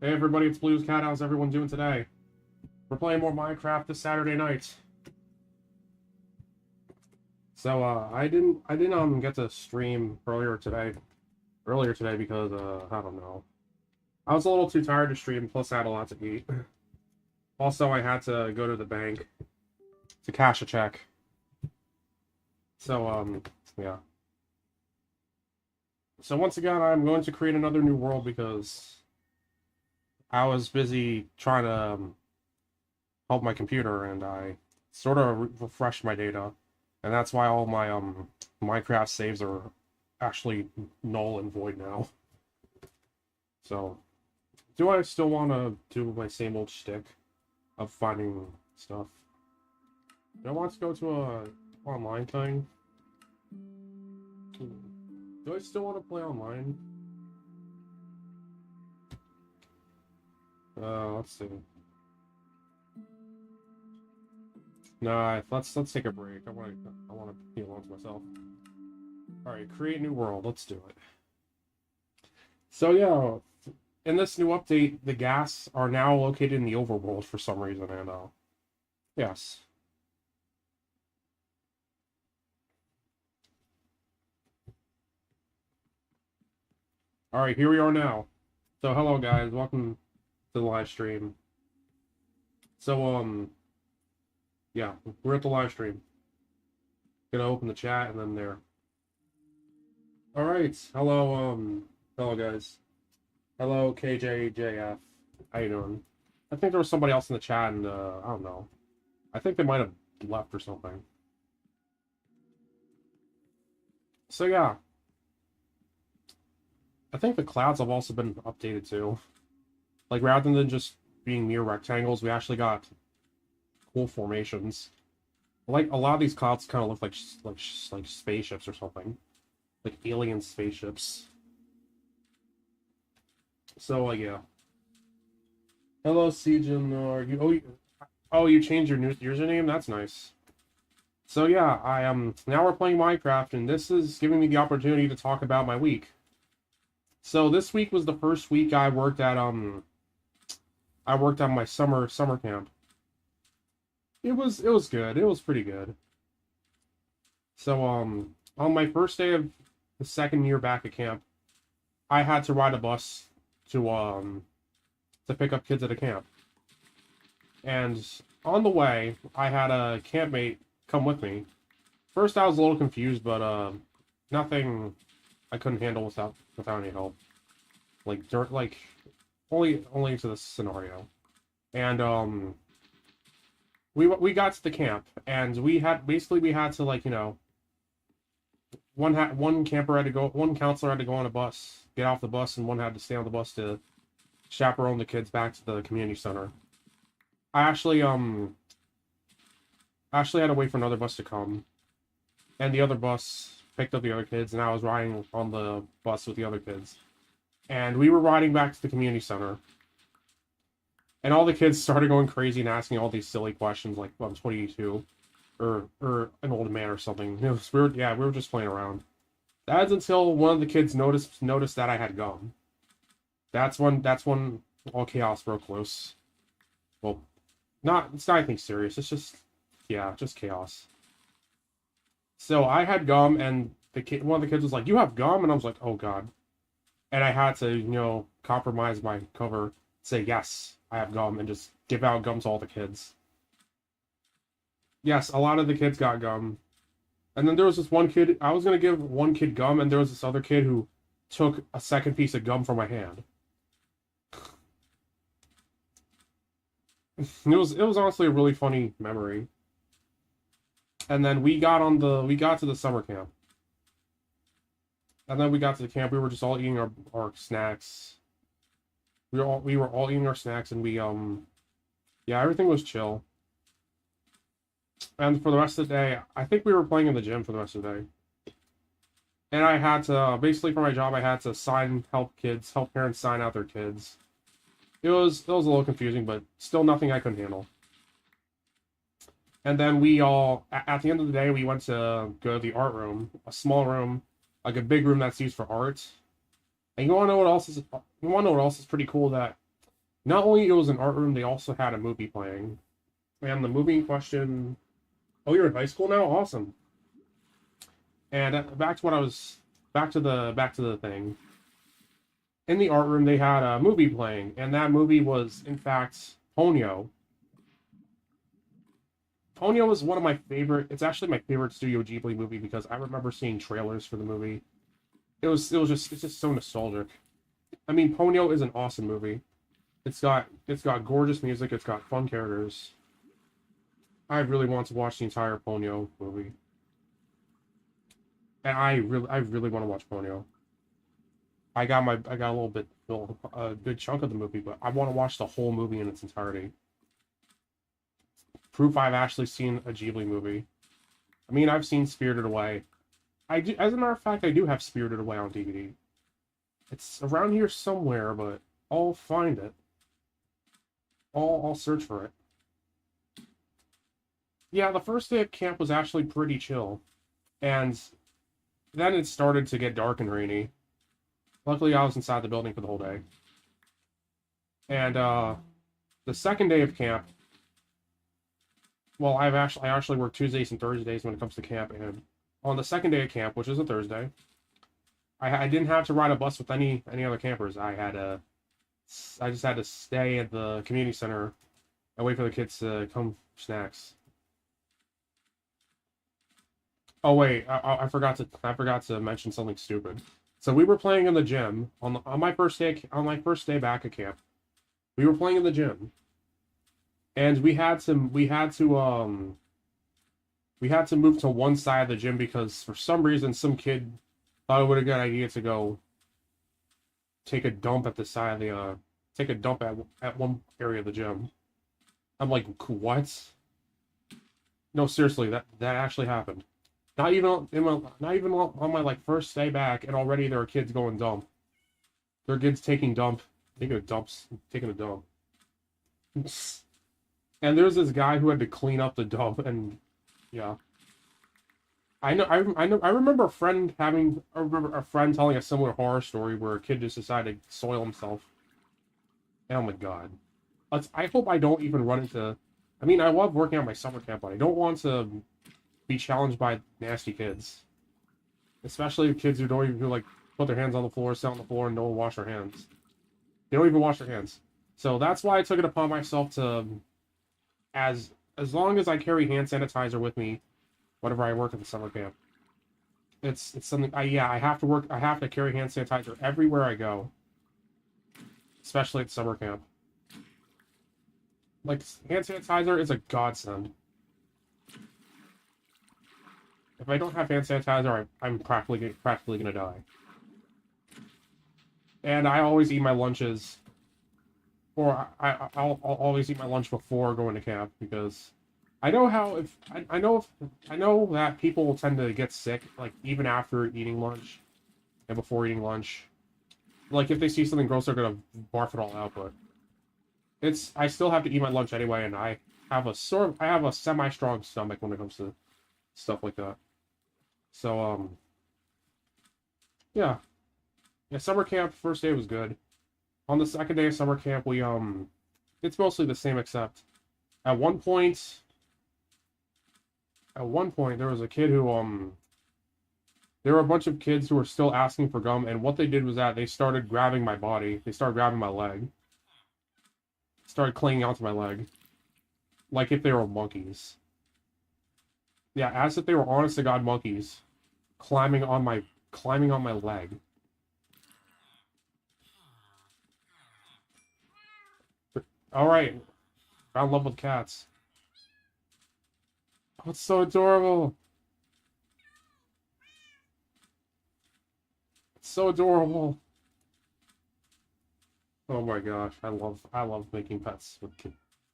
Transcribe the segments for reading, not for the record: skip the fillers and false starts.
Hey everybody, it's BluesCat. How's everyone doing today? We're playing more Minecraft this Saturday night. So I didn't get to stream earlier today because I don't know. I was a little too tired to stream, plus I had a lot to eat. Also, I had to go to the bank to cash a check. So yeah. So once again, I'm going to create another new world because I was busy trying to help my computer, and I sort of refreshed my data, and that's why all my Minecraft saves are actually null and void now. So, do I still want to do my same old shtick of finding stuff? Do I want to go to a online thing? Do I still want to play online? Let's see. No, let's take a break. I want to be alone to myself. All right, create new world. Let's do it. So yeah, in this new update, the gas are now located in the overworld for some reason, and yes. All right, here we are now. So hello guys, welcome to the live stream. So yeah, we're at the live stream. Gonna open the chat and then there. All right, hello guys. Hello KJJF. How you doing? I think there was somebody else in the chat, and I don't know. I think they might have left or something. So yeah, I think the clouds have also been updated too. Like rather than just being mere rectangles, we actually got cool formations. Like a lot of these clouds kind of look like spaceships or something, like alien spaceships. So yeah. Hello, Siegen. Are you? Oh, you changed your username. That's nice. So yeah, now we're playing Minecraft, and this is giving me the opportunity to talk about my week. So this week was the first week I worked at my summer camp. It was good. It was pretty good. So on my first day of the second year back at camp, I had to ride a bus to pick up kids at a camp. And on the way, I had a campmate come with me. First I was a little confused, but nothing I couldn't handle without any help. Like only to this scenario. And we got to the camp, and we had to, like, you know, one counselor had to go on a bus, get off the bus, and one had to stay on the bus to chaperone the kids back to the community center. I actually had to wait for another bus to come, and the other bus picked up the other kids, and I was riding on the bus with the other kids, and we were riding back to the community center. And all the kids started going crazy and asking all these silly questions, like, well, I'm 22, or an old man or something. We were just playing around. That's until one of the kids noticed that I had gum. That's when all chaos broke loose. Well, it's not anything serious. It's just chaos. So I had gum, and one of the kids was like, "You have gum?" And I was like, "Oh God!" And I had to, you know, compromise my cover, say yes, I have gum, and just give out gum to all the kids. Yes, a lot of the kids got gum. And then there was this one kid, I was going to give one kid gum, and there was this other kid who took a second piece of gum from my hand. It was honestly a really funny memory. And then we got to the summer camp. And then we got to the camp, we were just all eating our snacks. We were all eating our snacks, and yeah, everything was chill. And for the rest of the day, I think we were playing in the gym for the rest of the day. And I had to, basically for my job, I had to help parents sign out their kids. It was a little confusing, but still nothing I couldn't handle. And then at the end of the day, we went to go to the art room, a small room, like a big room that's used for art. And you wanna know what else is pretty cool? That Not only it was an art room, they also had a movie playing. And the movie in question, oh, you're in high school now? Awesome. And back to what I was, back to the thing. In the art room, they had a movie playing, and that movie was, in fact, Ponyo. Ponyo was one of my favorite. It's actually my favorite Studio Ghibli movie because I remember seeing trailers for the movie. It's just so nostalgic. I mean, Ponyo is an awesome movie. It's got gorgeous music. It's got fun characters. I really want to watch the entire Ponyo movie, and I really want to watch Ponyo. I got a little bit, a good chunk of the movie, but I want to watch the whole movie in its entirety. Proof I've actually seen a Ghibli movie. I mean, I've seen Spirited Away. I do, as a matter of fact, I do have Spirited Away on DVD. It's around here somewhere, but I'll find it. I'll search for it. Yeah, the first day of camp was actually pretty chill, and then it started to get dark and rainy. Luckily, I was inside the building for the whole day. And the second day of camp, well, I actually work Tuesdays and Thursdays when it comes to camp, and on the second day of camp, which is a Thursday, I didn't have to ride a bus with any other campers. I just had to stay at the community center and wait for the kids to come snacks. Oh wait, I forgot to mention something stupid. So we were playing in the gym on my first day back at camp. We were playing in the gym, and we had to move to one side of the gym because for some reason some kid thought it would be a good idea to go take a dump at the side of the take a dump at one area of the gym. I'm like, what? No, seriously, that actually happened. Not even on my like first day back, and already there are kids going dump. There are kids taking a dump. And there's this guy who had to clean up the dump, and yeah, I remember a friend telling a similar horror story where a kid just decided to soil himself. And oh my god, I hope I don't even run into. I mean, I love working at my summer camp, but I don't want to be challenged by nasty kids, especially kids who like put their hands on the floor, sit on the floor, and don't wash their hands. They don't even wash their hands. So that's why I took it upon myself to, as long as I carry hand sanitizer with me, whenever I work at the summer camp. It's something I have to work. I have to carry hand sanitizer everywhere I go, especially at summer camp. Like hand sanitizer is a godsend. If I don't have hand sanitizer, I'm practically gonna die. And I always eat my lunches, or I'll always eat my lunch before going to camp because I know that people will tend to get sick like even after eating lunch and before eating lunch. Like if they see something gross, they're gonna barf it all out. But I still have to eat my lunch anyway, and I have a semi-strong stomach when it comes to stuff like that. So yeah. Yeah, summer camp first day was good. On the second day of summer camp, it's mostly the same except at one point there was a kid who there were a bunch of kids who were still asking for gum, and what they did was that they started grabbing my body. They started grabbing my leg. Started clinging onto my leg. Like if they were monkeys. Yeah, as if they were honest to God monkeys climbing on my leg. All right, found love with cats. Oh, it's so adorable. It's so adorable. Oh my gosh, I love making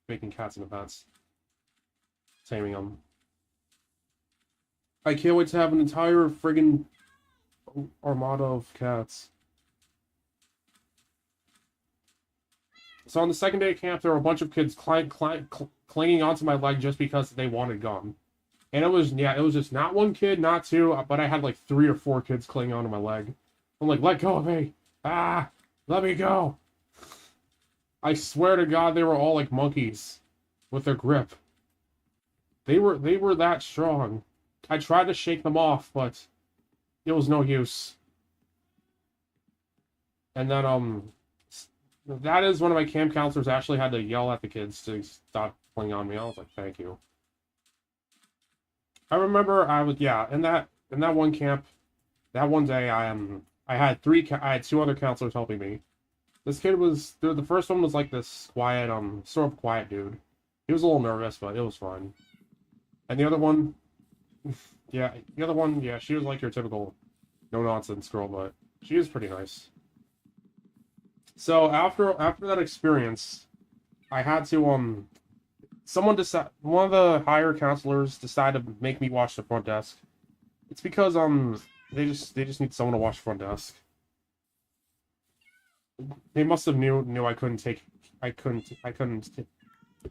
making cats into pets, taming them. I can't wait to have an entire friggin' armada of cats. So on the second day of camp, there were a bunch of kids clinging onto my leg just because they wanted gum. And it was just not one kid, not two, but I had like 3 or 4 kids clinging onto my leg. I'm like, let go of me. Ah, let me go. I swear to God, they were all like monkeys with their grip. They were that strong. I tried to shake them off, but it was no use. And then that is one of my camp counselors actually had to yell at the kids to stop pulling on me. I was like, thank you. I remember I was yeah in that one camp that one day I had I had two other counselors helping me. This kid was the first one was like this quiet sort of quiet dude. He was a little nervous, but it was fun. And the other one, yeah, the other one, yeah, she was like your typical no nonsense girl, but she was pretty nice. So after that experience, I had to someone decide one of the higher counselors decided to make me watch the front desk. It's because they just need someone to watch the front desk. They must have knew I couldn't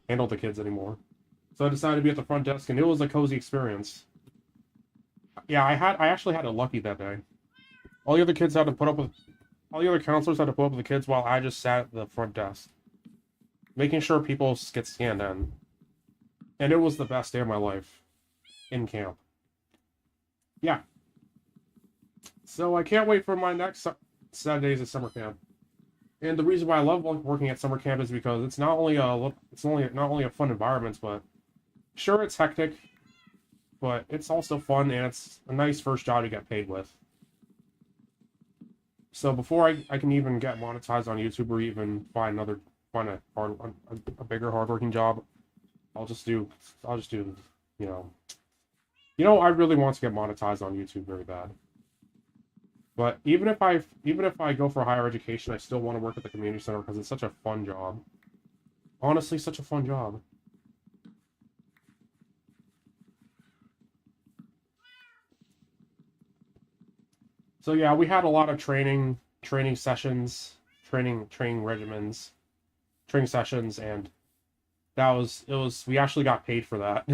handle the kids anymore. So I decided to be at the front desk, and it was a cozy experience. Yeah, I actually had it lucky that day. All the other kids had to put up with all the other counselors had to put up with the kids while I just sat at the front desk, making sure people get scanned in. And it was the best day of my life in camp. Yeah. So I can't wait for my next Saturdays at summer camp. And the reason why I love working at summer camp is because not only a fun environment, but sure it's hectic, but it's also fun and it's a nice first job to get paid with. So before I can even get monetized on YouTube or even find a bigger hardworking job, I'll just do you know I really want to get monetized on YouTube very bad. But even if I go for higher education, I still want to work at the community center because it's such a fun job. Honestly, such a fun job. So yeah, we had a lot of training sessions, training regimens, training sessions, and it was we actually got paid for that.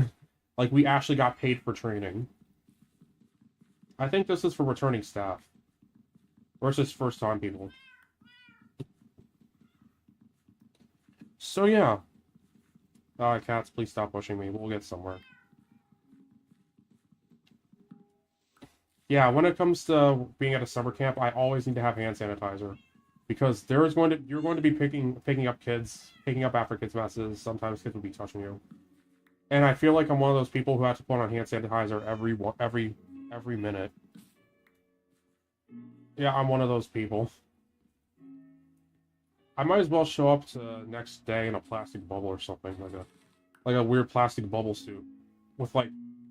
Like we actually got paid for training. I think this is for returning staff versus first time people. So yeah, cats, please stop pushing me. We'll get somewhere. Yeah, when it comes to being at a summer camp, I always need to have hand sanitizer because you're going to be picking up after kids' messes. Sometimes kids will be touching you, and I feel like I'm one of those people who have to put on hand sanitizer every minute. Yeah, I'm one of those people. I might as well show up to next day in a plastic bubble or something like a weird plastic bubble suit with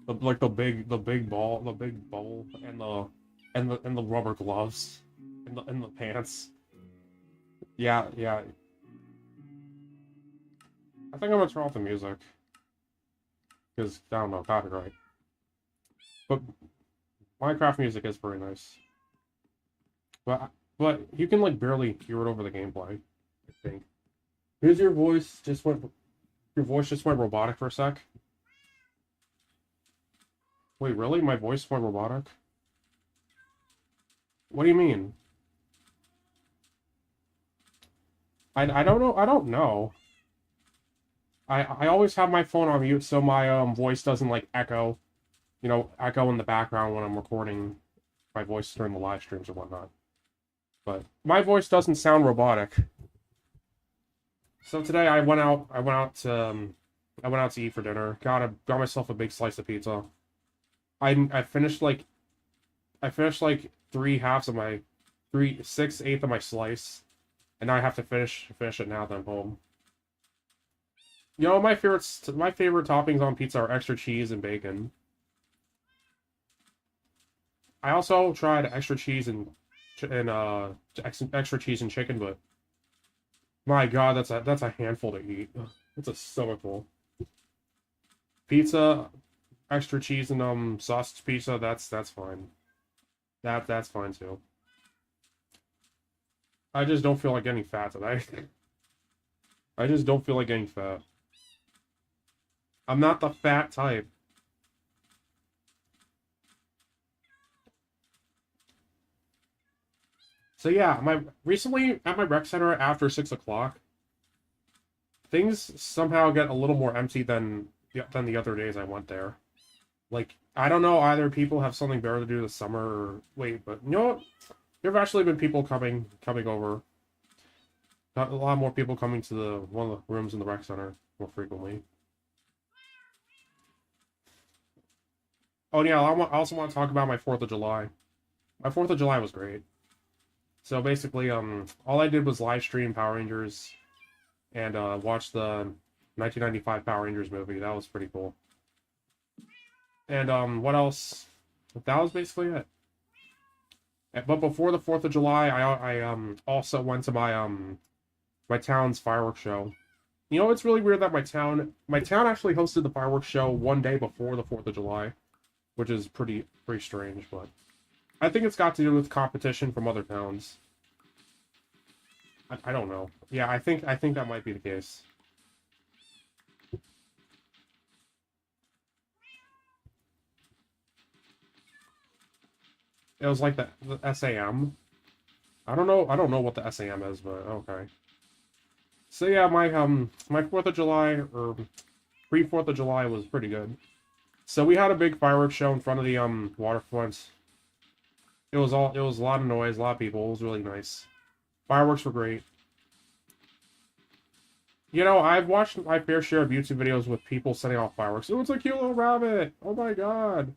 the big ball, the big bubble, and the rubber gloves, and the pants. Yeah, yeah. I think I'm gonna turn off the music because I don't know copyright. But Minecraft music is pretty nice. But you can like barely hear it over the gameplay. I think. Here's your voice just went robotic for a sec. Wait, really? My voice went robotic? What do you mean? I don't know. I don't know. I always have my phone on mute so my voice doesn't like echo, echo in the background when I'm recording my voice during the live streams or whatnot. But my voice doesn't sound robotic. So today I went out to eat for dinner. Got myself a big slice of pizza. I finished like three halves of my three six eighth of my slice, and now I have to finish it now that I'm home. My favorite toppings on pizza are extra cheese and bacon. I also tried extra cheese and chicken, but my God, that's a handful to eat. Ugh, that's a stomachful. Pizza, extra cheese and sausage pizza. That's fine. That's fine too. I just don't feel like getting fat today. I just don't feel like getting fat. I'm not the fat type. So yeah, my recently at my rec center after 6 o'clock, things somehow get a little more empty than the other days I went there. Like, I don't know, either people have something better to do this summer or wait, but you know what? There have actually been people coming over. Got a lot more people coming to one of the rooms in the rec center more frequently. Oh yeah, I also want to talk about my 4th of July. My 4th of July was great. So basically, all I did was live stream Power Rangers and watch the 1995 Power Rangers movie. That was pretty cool. And what else? That was basically it. But before the 4th of July, I also went to my town's fireworks show. You know, it's really weird that my town actually hosted the fireworks show one day before the 4th of July, which is pretty strange, but I think it's got to do with competition from other towns. I don't know. Yeah, I think that might be the case. It was like the SAM. I don't know what the SAM is, but okay. So yeah, my 4th of July or pre-4th of July was pretty good. So we had a big fireworks show in front of the waterfront. It was a lot of noise, a lot of people. It was really nice. Fireworks were great. You know, I've watched my fair share of YouTube videos with people setting off fireworks. Oh, it's a cute little rabbit! Oh my god!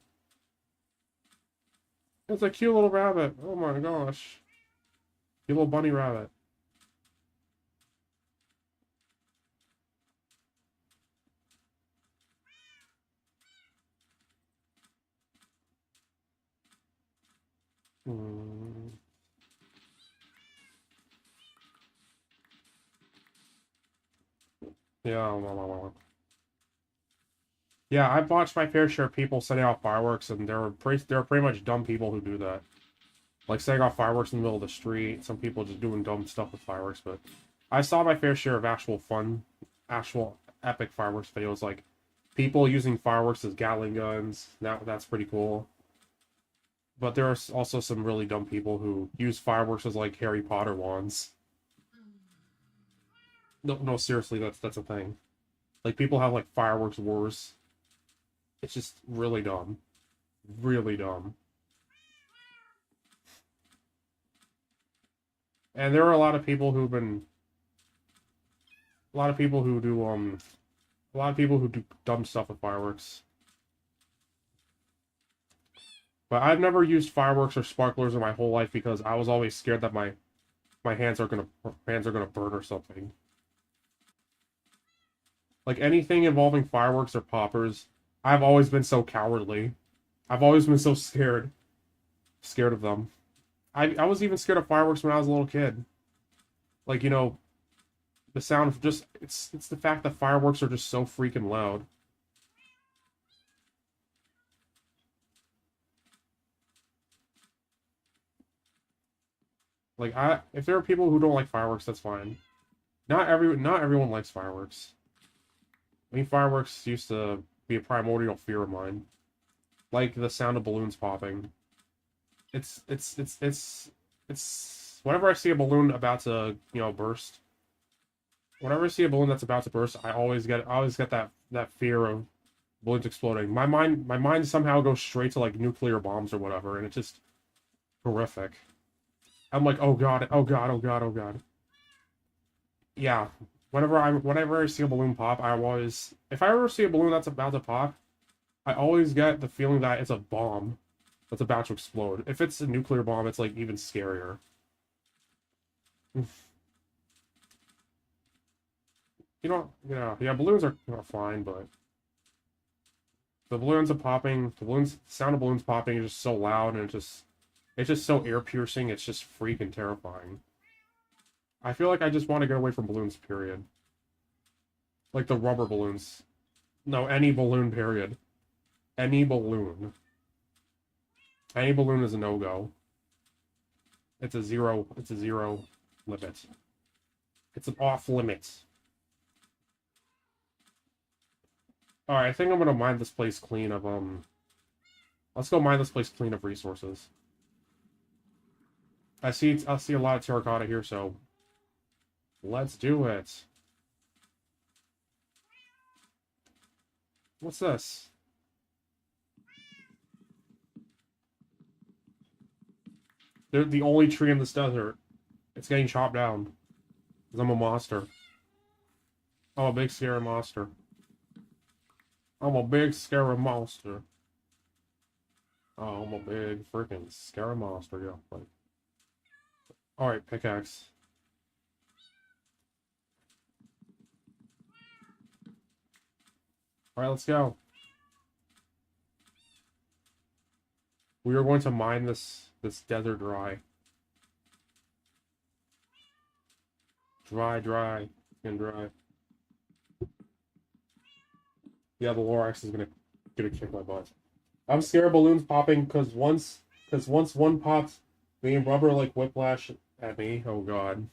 It's a cute little rabbit! Oh my gosh! Cute little bunny rabbit. Hmm. Yeah, yeah, I've watched my fair share of people setting off fireworks, and there are pretty much dumb people who do that. Like setting off fireworks in the middle of the street, some people just doing dumb stuff with fireworks, but I saw my fair share of actual fun, actual epic fireworks videos, like people using fireworks as Gatling guns. That's pretty cool. But there are also some really dumb people who use fireworks as like Harry Potter wands. No, seriously, that's a thing. Like people have like fireworks wars. It's just really dumb. Really dumb. And there are a lot of people who've been a lot of people who do a lot of people who do dumb stuff with fireworks. But I've never used fireworks or sparklers in my whole life because I was always scared that my hands are gonna burn or something. Like anything involving fireworks or poppers, I've always been so cowardly. I've always been so scared of them. I was even scared of fireworks when I was a little kid. Like, you know, the sound of just it's the fact that fireworks are just so freaking loud. Like if there are people who don't like fireworks, that's fine. Not everyone likes fireworks. I mean, fireworks used to be a primordial fear of mine. Like the sound of balloons popping. It's whenever I see a balloon about to, you know, burst. Whenever I see a balloon that's about to burst, I always get that fear of balloons exploding. My mind somehow goes straight to like nuclear bombs or whatever, and it's just horrific. I'm like, oh god, oh god, oh god, oh god. Yeah. Whenever I see a balloon pop, if I ever see a balloon that's about to pop, I always get the feeling that it's a bomb that's about to explode. If it's a nuclear bomb, it's like even scarier. Yeah, balloons are fine, but the balloons are popping, sound of balloons popping is just so loud, and it's just so ear piercing. It's just freaking terrifying. I feel like I just want to get away from balloons, period. Like the rubber balloons. No, any balloon, period. Any balloon. Any balloon is a no-go. It's a zero limit. It's an off limit. Alright, I think I'm gonna mine this place clean of, let's go mine this place clean of resources. I see a lot of terracotta here, so let's do it. What's this? They're the only tree in this desert. It's getting chopped down. Because I'm a monster. I'm a big scary monster. I'm a big scary monster. Oh, I'm a big freaking scary monster, yeah. Like, alright, pickaxe. Alright, let's go. We are going to mine this desert dry. Dry, and dry. Yeah, the Lorax is gonna kick my butt. I'm scared of balloons popping because once one popped, me and rubber like whiplash at me. Oh god.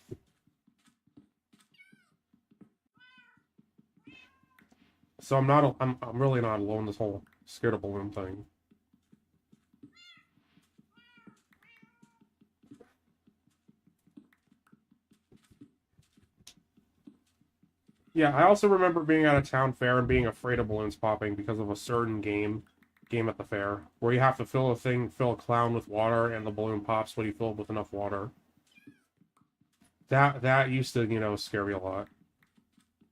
So I'm really not alone this whole scared of balloon thing. Yeah, I also remember being at a town fair and being afraid of balloons popping because of a certain game at the fair where you have to fill a clown with water and the balloon pops when you fill it with enough water. That used to, scare me a lot.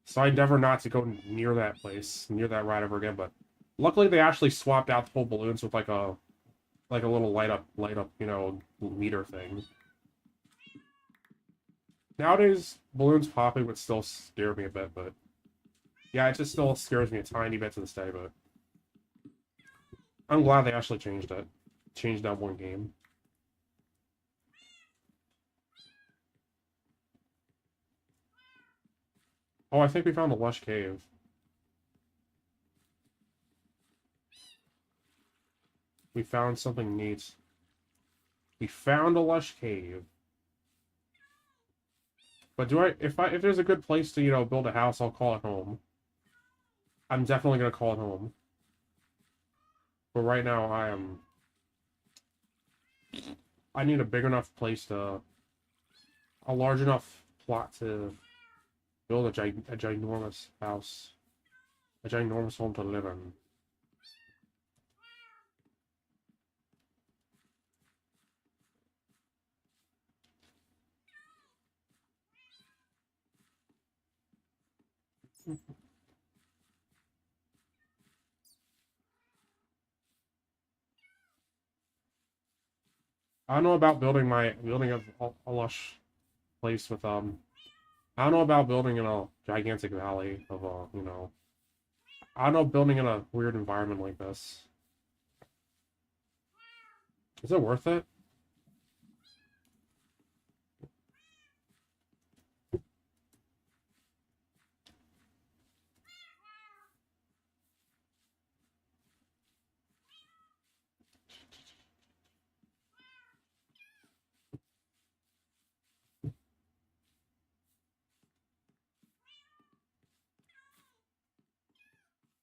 So I endeavor not to go near that place, near that ride ever again, but luckily they actually swapped out the whole balloons with like a little light up, meter thing. Nowadays, balloons popping would still scare me a bit, but yeah, it just still scares me a tiny bit to this day, but I'm glad they actually changed it. Changed that one game. Oh, I think we found the lush cave. We found something neat. We found a lush cave. But if there's a good place to, build a house, I'll call it home. I'm definitely gonna call it home. But right now I need a big enough place a large enough plot to build a ginormous house. A ginormous home to live in. I don't know about building a lush place with I don't know about building in a gigantic valley of I don't know building in a weird environment like this. Is it worth it?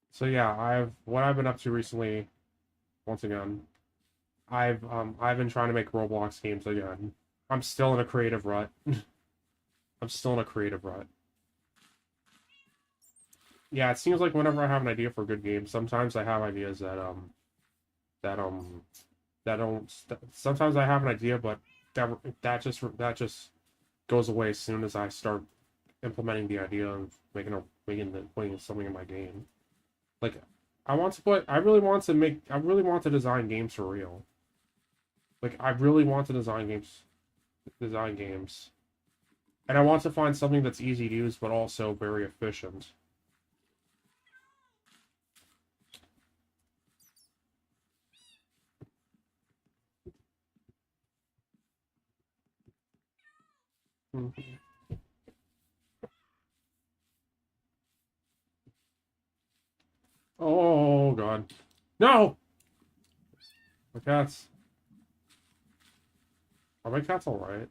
So yeah, what I've been up to recently, once again, I've been trying to make Roblox games again. I'm still in a creative rut. I'm still in a creative rut. Yeah, it seems like whenever I have an idea for a good game, sometimes I have ideas that that don't. Sometimes I have an idea, but that just goes away as soon as I start implementing the idea and putting something in my game. Like I really want to design games for real. Like I really want to design games. And I want to find something that's easy to use but also very efficient. Mhm. Oh god. No! My cats. Are my cats alright?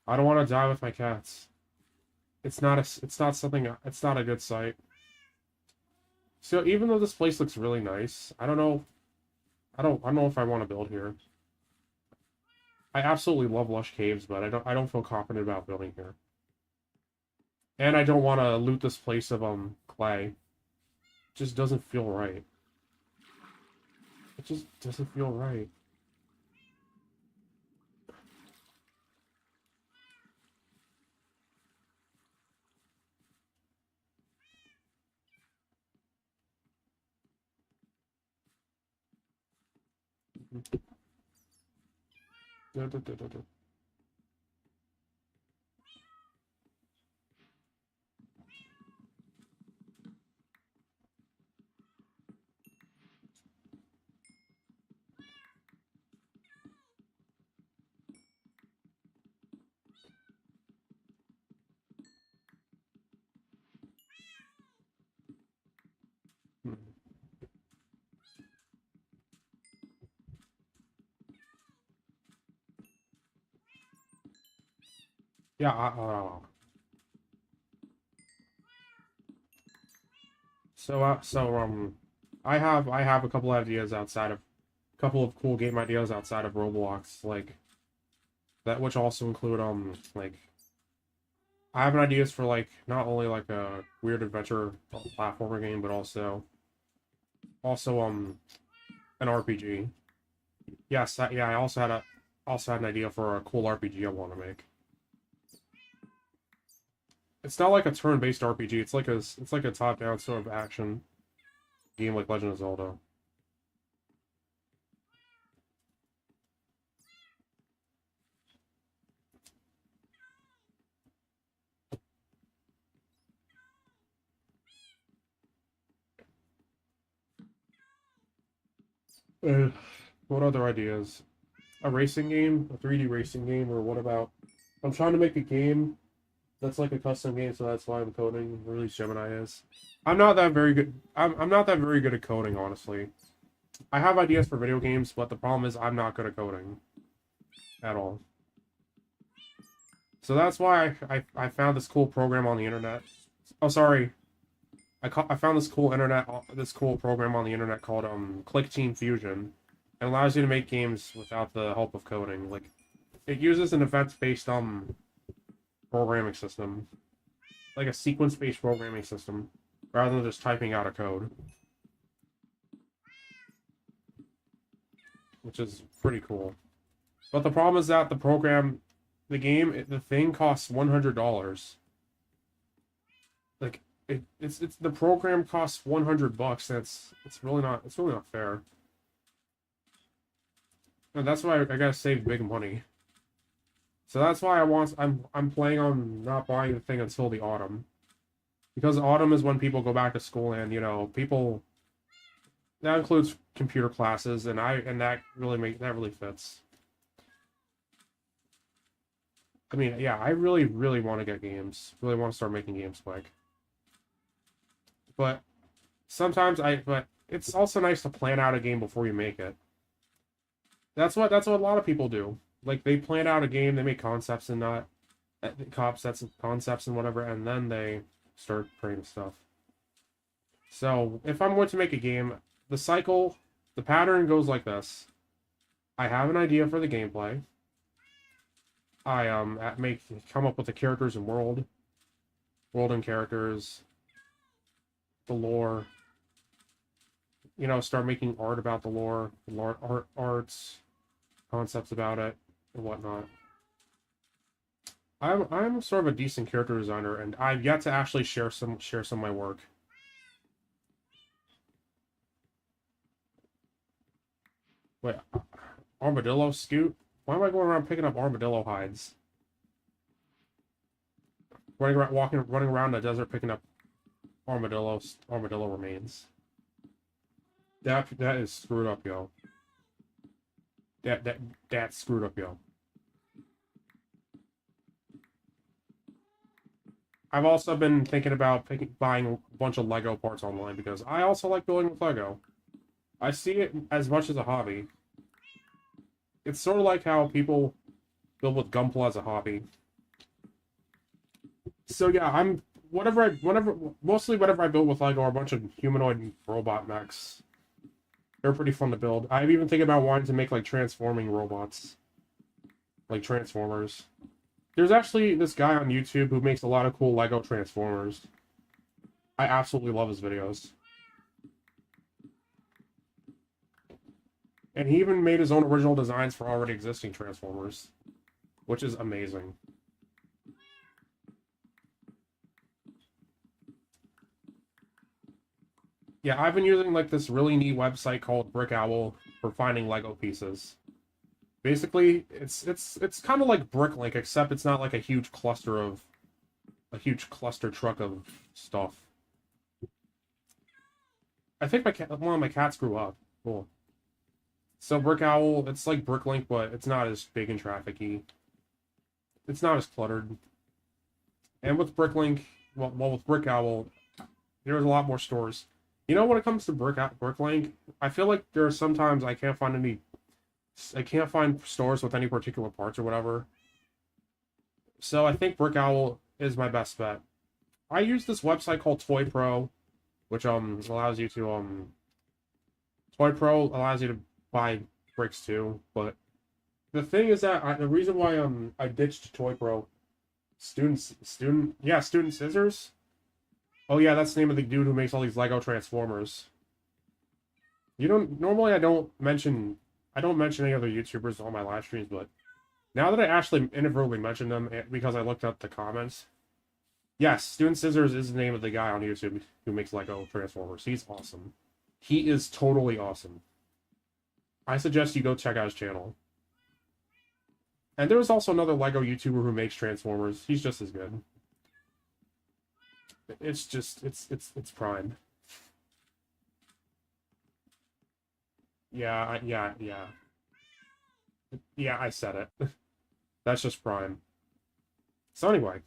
I don't want to die with my cats. It's not a good sight. So even though this place looks really nice, I don't know if I want to build here. I absolutely love lush caves, but I don't feel confident about building here. And I don't want to loot this place of clay. It just doesn't feel right. It just doesn't feel right. Yeah, I have a couple ideas outside of couple of cool game ideas outside of Roblox, like that, which also include like I have ideas for like not only like a weird adventure platformer game, but also an RPG. Yes, yeah, I also had an idea for a cool RPG I want to make. It's not like a turn-based RPG. It's like a top-down sort of action game like Legend of Zelda. Uh, what other ideas? A racing game, a 3D racing game, or what about? I'm trying to make a game that's like a custom game, so that's why I'm coding. Or at least Gemini is. I'm not that very good. I'm not that very good at coding, honestly. I have ideas for video games, but the problem is I'm not good at coding at all. So that's why I found this cool program on the internet. Oh, sorry. I found this cool program on the internet called Click Team Fusion. It allows you to make games without the help of coding. Like it uses an event-based programming system, like a sequence-based programming system, rather than just typing out a code, which is pretty cool. But the problem is that the thing costs $100. Like it's the program costs $100. It's really not fair. And that's why I gotta save big money. So that's why I'm planning on not buying the thing until the autumn. Because autumn is when people go back to school and, people that includes computer classes and that really fits. I mean, yeah, I really, really want to get games. Really want to start making games quick. But but it's also nice to plan out a game before you make it. That's what a lot of people do. Like they plan out a game, they make concepts and not concepts and whatever, and then they start creating stuff. So if I'm going to make a game, the pattern goes like this. I have an idea for the gameplay. I come up with the characters and world and characters, the lore. Start making art about the lore, arts, concepts about it, and whatnot. I'm sort of a decent character designer, and I've yet to actually share some of my work. Wait, armadillo scoot? Why am I going around picking up armadillo hides? Running around the desert picking up armadillo remains. That is screwed up, yo. That that that's screwed up, yo. I've also been thinking about buying a bunch of Lego parts online because I also like building with Lego. I see it as much as a hobby. It's sort of like how people build with Gunpla as a hobby. So yeah, mostly whatever I build with Lego are a bunch of humanoid robot mechs. They're pretty fun to build. I'm even thinking about wanting to make like transforming robots, like Transformers. There's actually this guy on YouTube who makes a lot of cool Lego Transformers. I absolutely love his videos. And he even made his own original designs for already existing Transformers, which is amazing. Yeah, I've been using like this really neat website called Brick Owl for finding Lego pieces. Basically, it's kind of like Bricklink, except it's not like a huge cluster truck of stuff. I think one of my cats grew up. Cool. So Brick Owl, it's like Bricklink, but it's not as big and trafficy. It's not as cluttered. And with Bricklink, well, with Brick Owl, there's a lot more stores. You know, when it comes to Bricklink, I feel like there are sometimes I can't find stores with any particular parts or whatever. So I think Brick Owl is my best bet. I use this website called Toy Pro, which allows you to Toy Pro allows you to buy bricks too. But the thing is that the reason why I ditched Toy Pro, Student Scissors. Oh yeah, that's the name of the dude who makes all these Lego Transformers. You don't normally I don't mention any other YouTubers on my live streams, but now that I actually inadvertently mentioned them because I looked up the comments, yes, Student Scissors is the name of the guy on YouTube who makes Lego Transformers. He's awesome. He is totally awesome. I suggest you go check out his channel. And there's also another Lego YouTuber who makes Transformers. He's just as good. It's just it's Prime. Yeah, yeah, I said it. That's just Prime. So anyway,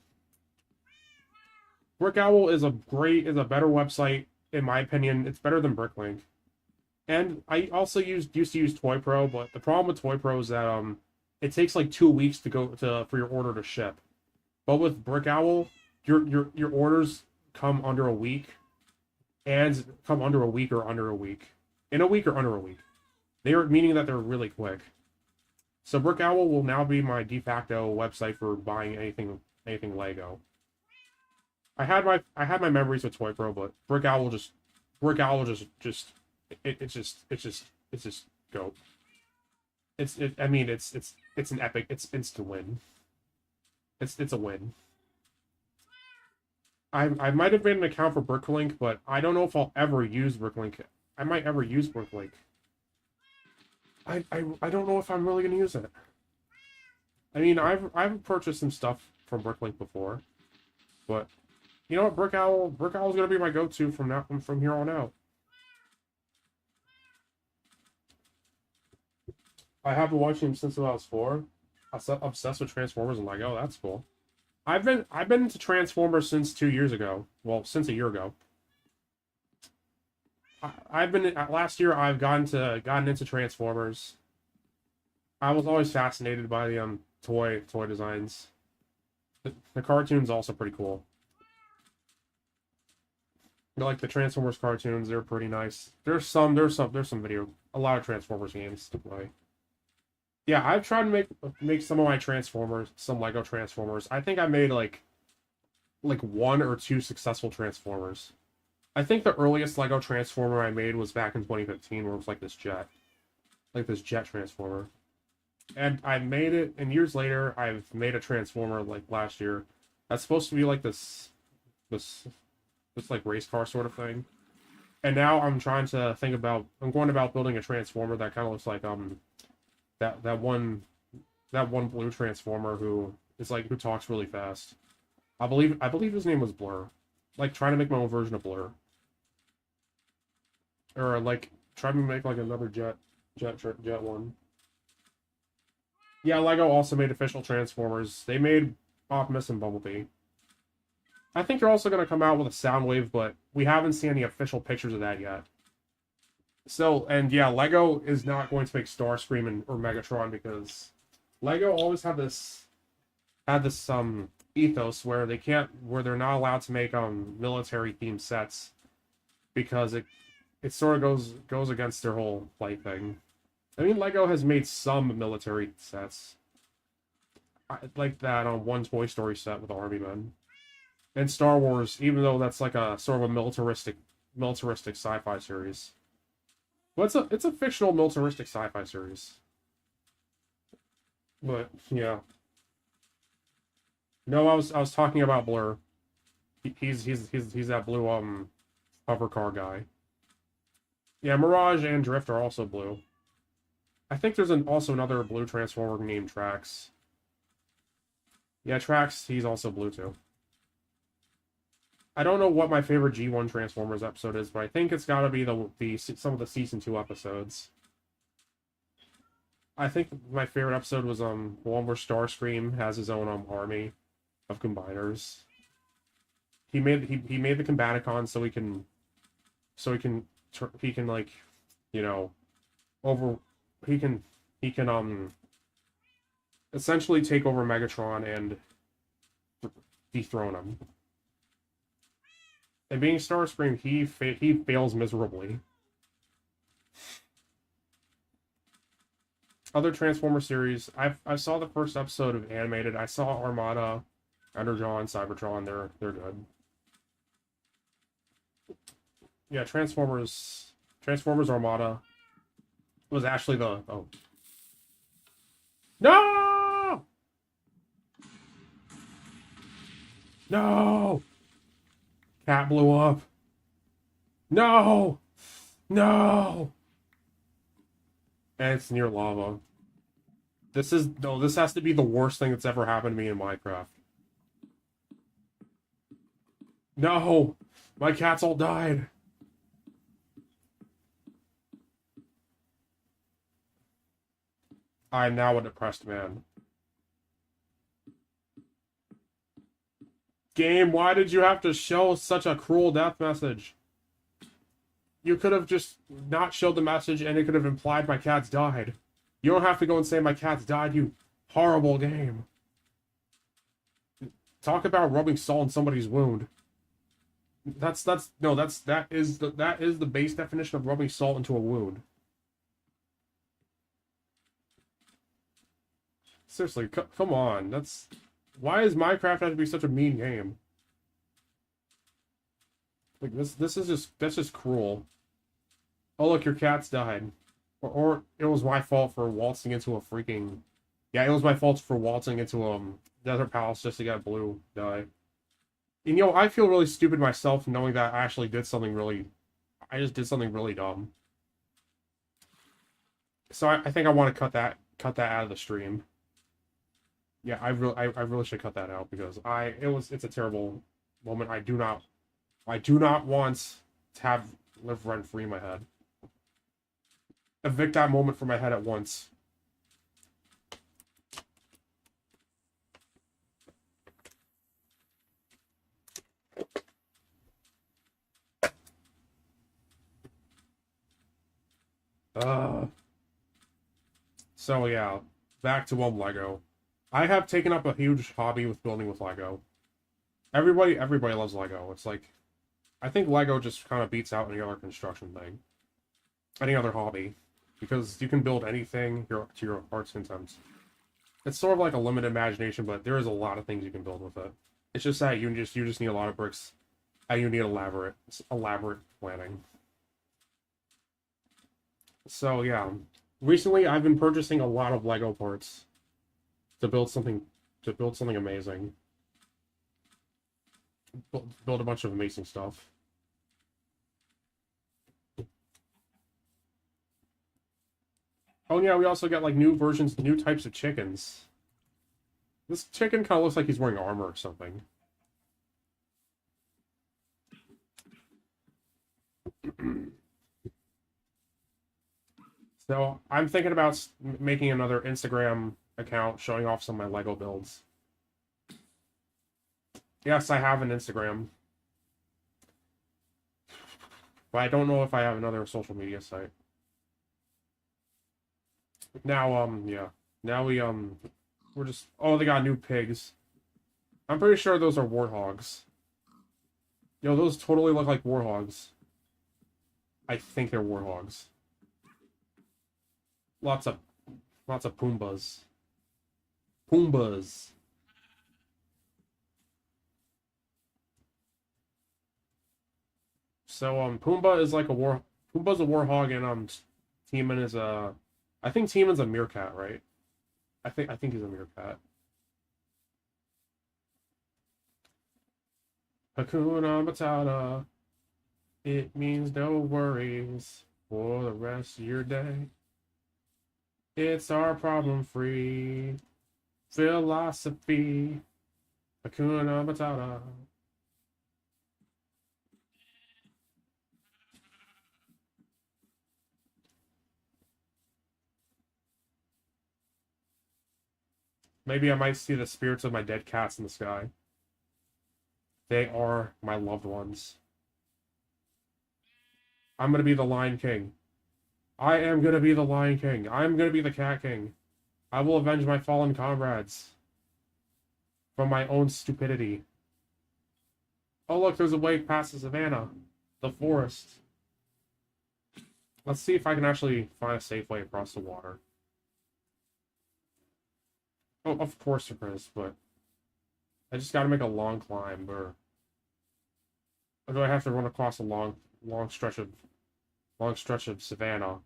Brick Owl is a better website in my opinion. It's better than Bricklink. And I also used to use Toy Pro, but the problem with Toy Pro is that it takes like 2 weeks for your order to ship. But with Brick Owl, your orders come under a week, and come under a week or under a week. In a week or under a week. Meaning that they're really quick. So Brick Owl will now be my de facto website for buying anything Lego. I had my memories with Toy Pro, but Brick Owl just it's just go. I mean it's an epic. It's instant win. It's a win. I might have made an account for Bricklink, but I don't know if I'll ever use Bricklink. I might ever use Bricklink. I don't know if I'm really gonna use it. I mean, I've purchased some stuff from Bricklink before, but you know what, Brick Owl's gonna be my go-to from here on out. I have been watching him since I was 4. I'm obsessed with Transformers and Lego. That's cool. I've been into Transformers since 2 years ago. Well, since a year ago. I've been last year. I've gotten into Transformers. I was always fascinated by the toy designs. The cartoons also pretty cool. Like the Transformers cartoons, they're pretty nice. There's a lot of Transformers games to play. Yeah, I've tried to make some of my Transformers, some Lego Transformers. I think I made like 1 or 2 successful Transformers. I think the earliest Lego Transformer I made was back in 2015, where it was like this jet Transformer. And I made it, and years later, I've made a Transformer like last year. That's supposed to be like this like race car sort of thing. And now I'm going about building a Transformer that kind of looks like that one blue Transformer who talks really fast. I believe his name was Blur. Like trying to make my own version of Blur. Or like trying to make like another jet one. Yeah, Lego also made official Transformers. They made Optimus and Bumblebee. I think they're also going to come out with a Soundwave, but we haven't seen any official pictures of that yet. So, and yeah, Lego is not going to make Starscream or Megatron because Lego always had this ethos where they're not allowed to make military themed sets because it sort of goes against their whole play thing. I mean, Lego has made some military sets. like that on one Toy Story set with Army Men. And Star Wars, even though that's like a sort of a militaristic sci-fi series. Well, it's a fictional militaristic sci-fi series. But yeah. No, I was talking about Blur. He's that blue hover car guy. Yeah, Mirage and Drift are also blue. I think there's also another blue Transformer named Trax. Yeah, Trax, he's also blue too. I don't know what my favorite G1 Transformers episode is, but I think it's got to be the some of the season 2 episodes. I think my favorite episode was the one where Starscream has his own army of combiners. He made the Combaticons he can like, you know, over he can essentially take over Megatron and dethrone him. And being Starscream, he fails miserably. Other Transformer series, I saw the first episode of animated. I saw Armada, Energon, Cybertron. They're good. Yeah, Transformers Armada was actually the no. No! Cat blew up. No! No! And it's near lava. This has to be the worst thing that's ever happened to me in Minecraft. No! My cats all died. I am now a depressed man. Game, why did you have to show such a cruel death message? You could have just not showed the message and it could have implied my cats died. You don't have to go and say my cats died, you horrible game. Talk about rubbing salt in somebody's wound. That is the base definition of rubbing salt into a wound. Seriously, come on. Why does Minecraft have to be such a mean game? Like that's just cruel. Oh look, your cats died. Or it was my fault for waltzing into a freaking... Yeah, it was my fault for waltzing into Desert Palace just to get Blue die. And I feel really stupid myself knowing that I actually did something really... I just did something really dumb. So I think I want to cut that out of the stream. Yeah, I really should cut that out because it's a terrible moment. I do not want to have live rent free in my head. Evict that moment from my head at once. So yeah, back to Lego. I have taken up a huge hobby with building with Lego. Everybody loves Lego. It's like, I think Lego just kind of beats out any other construction thing, any other hobby, because you can build anything to your heart's content. It's sort of like a limited imagination, but there is a lot of things you can build with it. It's just that you just need a lot of bricks, and you need elaborate planning. So yeah, recently I've been purchasing a lot of Lego parts to build something amazing. Build a bunch of amazing stuff. Oh yeah, we also got like new types of chickens. This chicken kind of looks like he's wearing armor or something. So I'm thinking about making another Instagram account showing off some of my Lego builds. Yes, I have an Instagram. But I don't know if I have another social media site. Now, yeah. Now we're just... Oh, they got new pigs. I'm pretty sure those are warthogs. Yo, those totally look like warthogs. I think they're warthogs. Lots of Pumbas. Pumbas. So Pumbaa is like a war. Pumbaa's a warhog, and Teeman is a. I think Teeman's a meerkat, right? I think he's a meerkat. Hakuna Matata. It means no worries for the rest of your day. It's our problem-free philosophy. Hakuna Matata. Maybe I might see the spirits of my dead cats in the sky. They are my loved ones. I'm gonna be the Lion King. I am gonna be the Lion King. I'm gonna be the Cat King. I will avenge my fallen comrades from my own stupidity. Oh, look, there's a way past the savannah, the forest. Let's see if I can actually find a safe way across the water. Oh, of course there is, but I just gotta make a long climb, or do I have to run across a long stretch of savannah?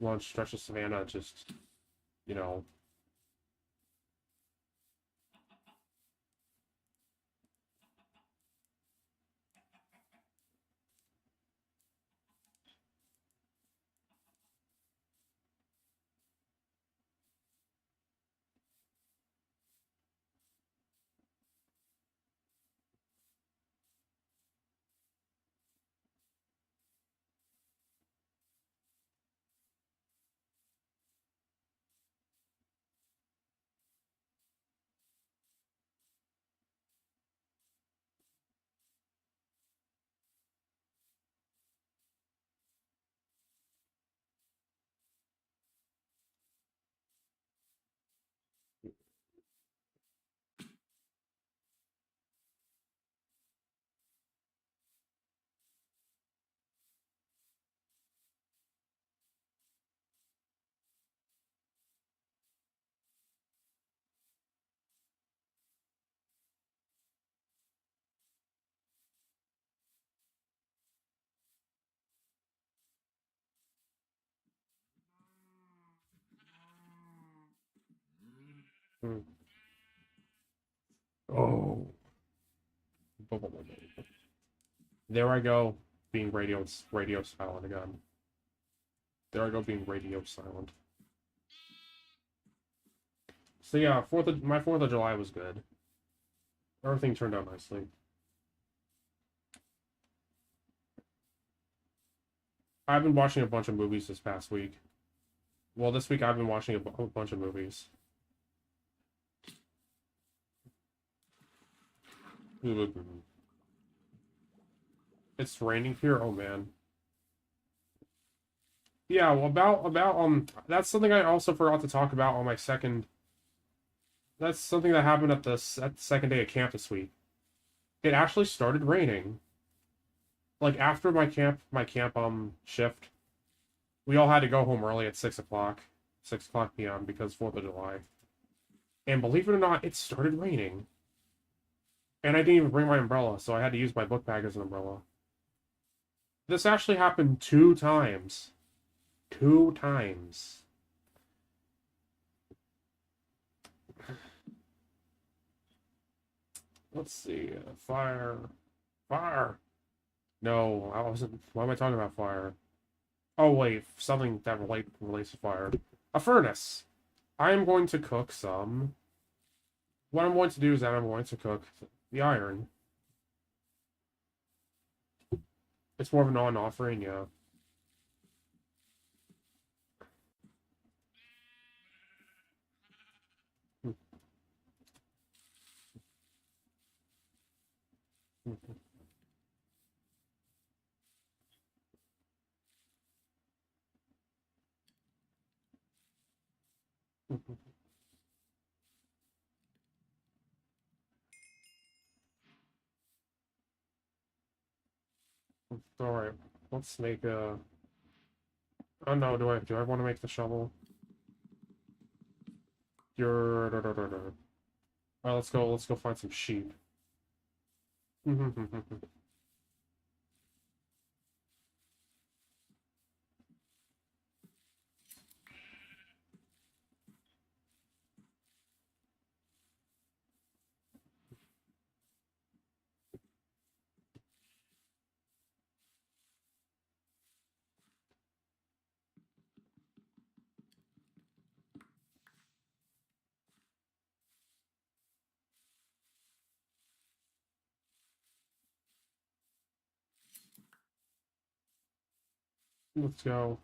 Long stretch of savannah, just, you know. Hmm. Oh. There I go, being radio silent again. There I go, being radio silent. So yeah, my Fourth of July was good. Everything turned out nicely. I've been watching a bunch of movies this past week. Well, this week I've been watching a bunch of movies. It's raining here. Oh man. Yeah. Well, about that's something I also forgot to talk about on my second. That's something that happened at the second day of camp this week. It actually started raining. Like after my camp shift, we all had to go home early at 6 o'clock, 6 o'clock p.m. because Fourth of July. And believe it or not, it started raining. And I didn't even bring my umbrella, so I had to use my book bag as an umbrella. This actually happened 2 times. 2 times. Let's see. Fire. Fire. No, I wasn't. Why am I talking about fire? Oh, wait. Something that relates to fire. A furnace. I am going to cook some. What I'm going to do is that I'm going to cook the iron. It's more of an on-offering, yeah. Alright, let's make a... Oh no, do I want to make the shovel? You're. Alright, let's go. Let's go find some sheep. Let's go.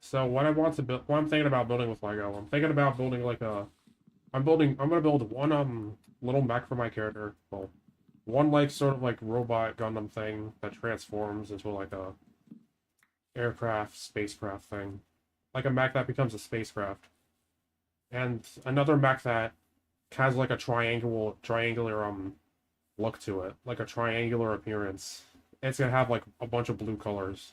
So what I want to build, what I'm thinking about building with Lego, I'm thinking about building like a, I'm gonna build one little mech for my character. Well, one like sort of like robot Gundam thing that transforms into like a aircraft, spacecraft thing, like a mech that becomes a spacecraft, and another mech that has like a triangular look to it, like a triangular appearance. It's gonna have like a bunch of blue colors.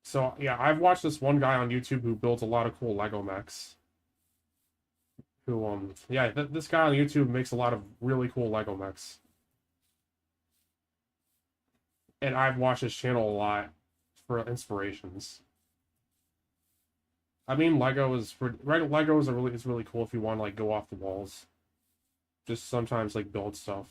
So yeah, I've watched this one guy on YouTube who builds a lot of cool Lego mechs. Who yeah, this guy on YouTube makes a lot of really cool Lego mechs, and I've watched his channel a lot for inspirations. I mean, Lego is really cool if you want to like go off the walls. Just sometimes like build stuff.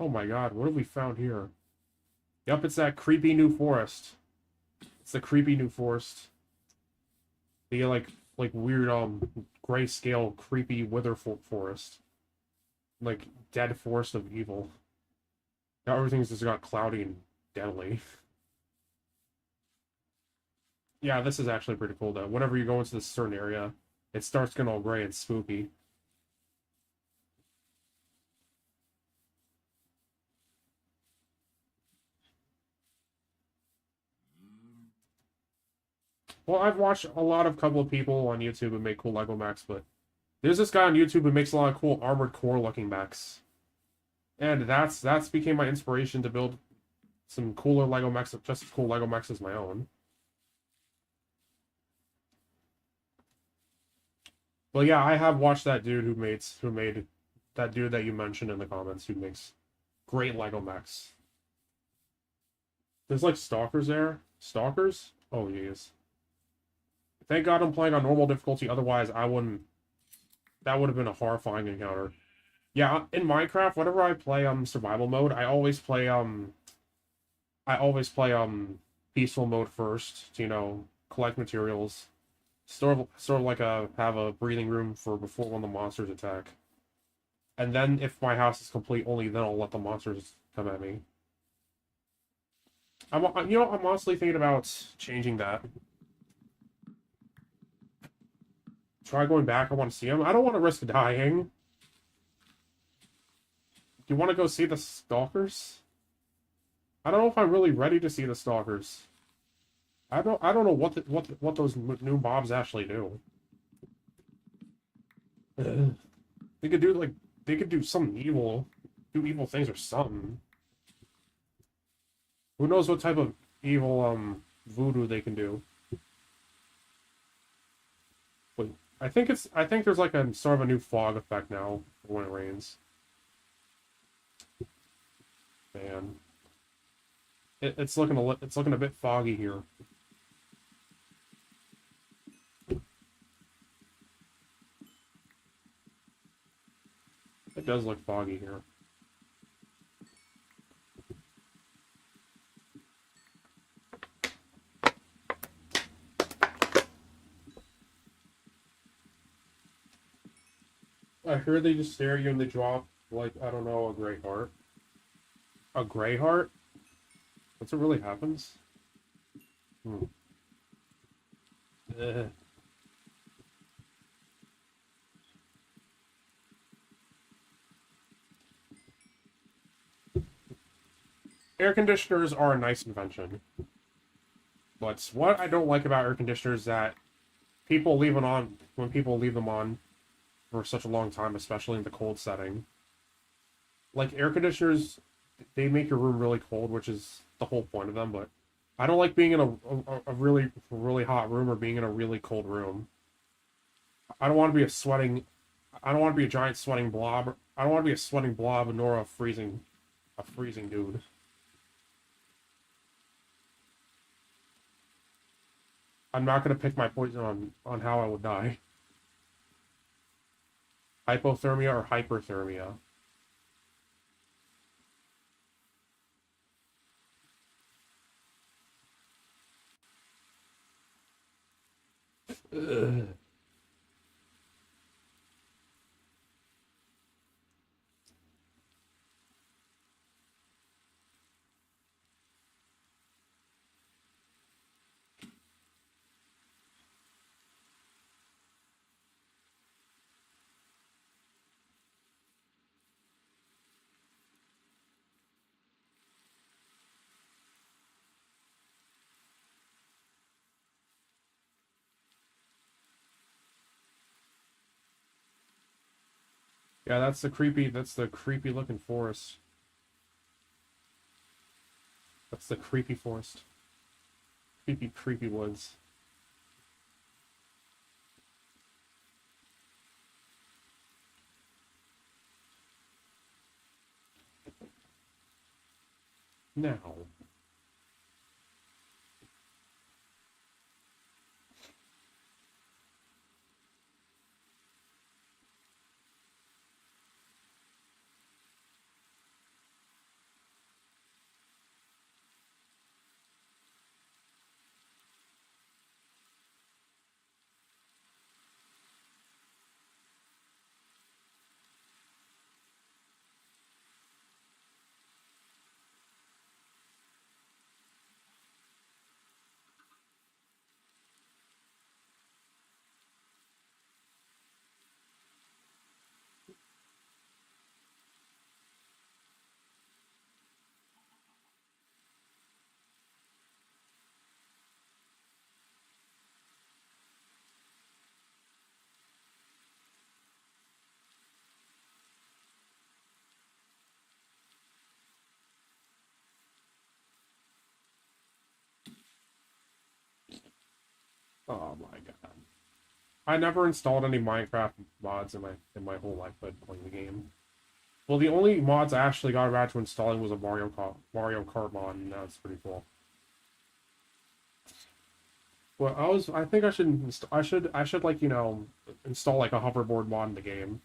Oh my God, what have we found here? Yep, it's that creepy new forest. It's the creepy new forest. The like weird grayscale creepy wither forest. Like dead forest of evil. Now everything's just got cloudy and deadly. Yeah, this is actually pretty cool though. Whenever you go into this certain area, it starts getting all gray and spooky. Well, I've watched a lot of couple of people on YouTube who make cool Lego mechs, but there's this guy on YouTube who makes a lot of cool Armored Core looking mechs. And that's became my inspiration to build some cooler Lego mechs, just as cool Lego mechs as my own. But yeah, I have watched that dude who made that dude that you mentioned in the comments who makes great Lego mechs. There's like stalkers there. Stalkers? Oh jeez. Thank God I'm playing on normal difficulty, otherwise I wouldn't, that would have been a horrifying encounter. Yeah, in Minecraft, whenever I play survival mode, I always play peaceful mode first to, you know, collect materials. Sort of like have a breathing room for before when the monsters attack. And then if my house is complete, only then I'll let the monsters come at me. I'm honestly thinking about changing that. Try going back. I want to see them. I don't want to risk dying. Do you want to go see the stalkers? I don't know if I'm really ready to see the stalkers. I don't know what those new mobs actually do. They could do like they could do something evil, do evil things or something. Who knows what type of evil voodoo they can do? But I think there's like a sort of a new fog effect now when it rains. Man, it's looking a bit foggy here. It does look foggy here. I heard they just stare at you and they drop, like, I don't know, a gray heart. A gray heart? That's what really happens? Hmm. Eh. air conditioners are a nice invention. But what I don't like about air conditioners is that people leave it on when people leave them on for such a long time, especially in the cold setting. Like air conditioners, they make your room really cold, which is the whole point of them. But I don't like being in a really hot room or being in a really cold room. I don't want to be a sweating. I don't want to be a giant sweating blob. I don't want to be a sweating blob nor a freezing dude. I'm not gonna pick my poison on how I would die. Hypothermia or hyperthermia. Ugh. Yeah, that's the creepy looking forest. That's the creepy forest. Creepy woods. Now. Oh my god. I never installed any Minecraft mods in my whole life but playing the game. Well, the only mods I actually got around to installing was a Mario Kart mod, and that's pretty cool. Well, I think I should like install like a hoverboard mod in the game.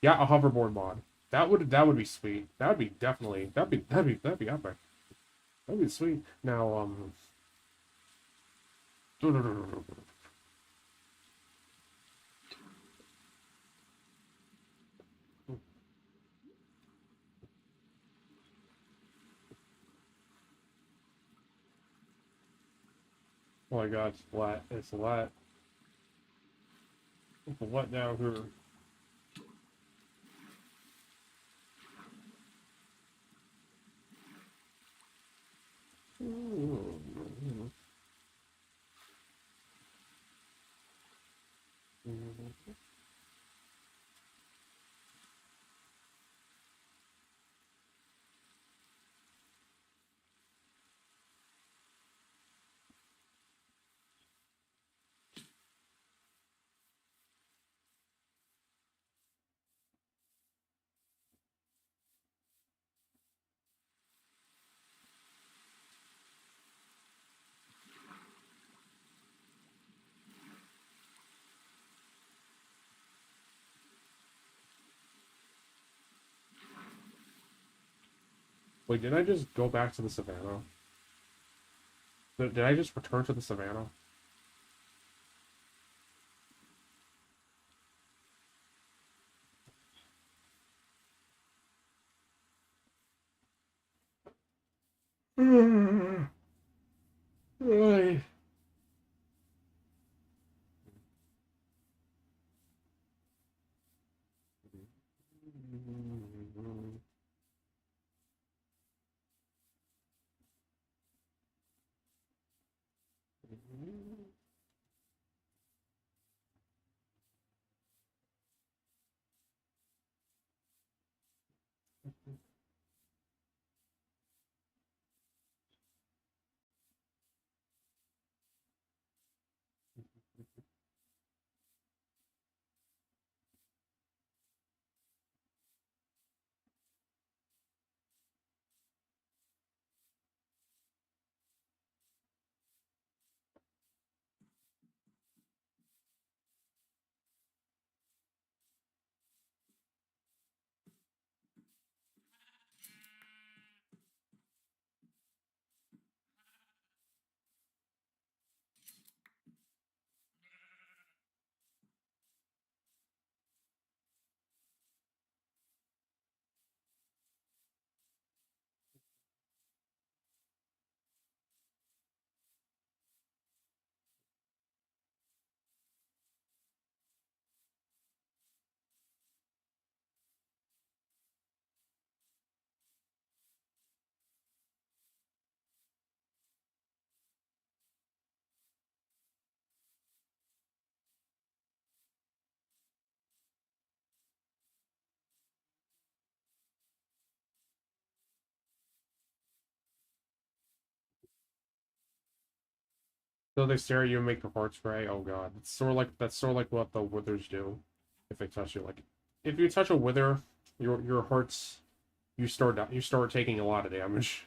Yeah, a hoverboard mod. That would be sweet. That would be definitely that'd be epic. That'd be sweet. Now oh my god, it's flat. It's flat. It's flat down here. Wait, did I just go back to the savannah? Did I just return to the savannah? Ay. So they stare at you and make the heart spray. Oh god, it's sort of like what the withers do if they touch you. Like if you touch a wither, your hearts you start taking a lot of damage.